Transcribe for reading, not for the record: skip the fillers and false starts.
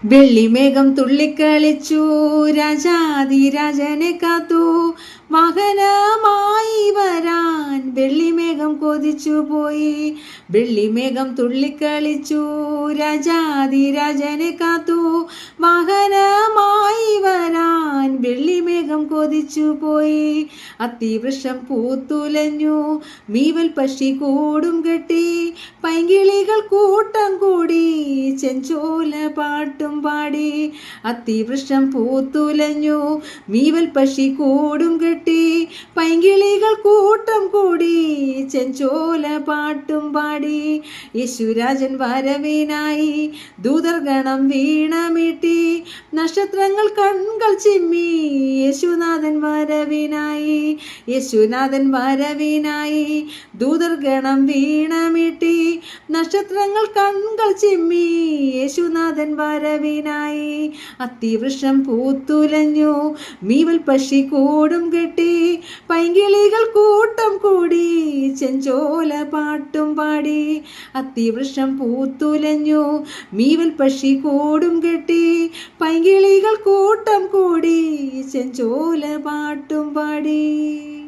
വെള്ളിമേഘം തുള്ളിക്കളിച്ചു, രാജാതിരാജനെ കാത്തു, വാഹനമായി വരാൻ വെള്ളിമേഘം കൊതിച്ചു പോയി. വെള്ളിമേഘം തുള്ളിക്കളിച്ചു, രാജാതിരാജനെ കാത്തു, വാഹനമായി വരാൻ വെള്ളിമേഘം കൊതിച്ചു പോയി. അത്തിവൃക്ഷം പൂത്തുലഞ്ഞു, മീവൽ പക്ഷി കൂടും കെട്ടി, പൈങ്കിളികൾ കൂട്ടം കൂടി ചെഞ്ചോല പാട്ടും പാടി. അത്തിവൃക്ഷം പൂത്തുലഞ്ഞു, മീവൽ പക്ഷി കൂടും കെട്ടി, പൈങ്കിളികൾ കൂട്ടം കൂടി ചെഞ്ചോല പാട്ടും പാടി. യേശുരാജൻ വരവിനായി ദൂതർഗണം വീണമീട്ടി, നക്ഷത്രങ്ങൾ കൺകൾ ചിമ്മി യേശുനാഥൻ വരവിനായി. യേശുനാഥൻ വരവിനായി ദൂതർഗണം വീണമീട്ടി, നക്ഷത്രങ്ങൾ കൺകൾ ചിമ്മി യേശുനാഥൻ വരവിനായി. അത്തിവൃക്ഷം പൂത്തുലഞ്ഞു, മീവൽ പക്ഷി കൂടും കെട്ടി, പൈങ്കിളികൾ കൂട്ടം കൂടി ചെഞ്ചോല പാട്ടും പാടി. അത്തിവൃക്ഷം പൂത്തുലഞ്ഞു, മീവൽ പക്ഷി കൂടും കെട്ടി, പൈങ്കിളികൾ കൂട്ടം കൂടി ചെഞ്ചോല പാട്ടും പാടി.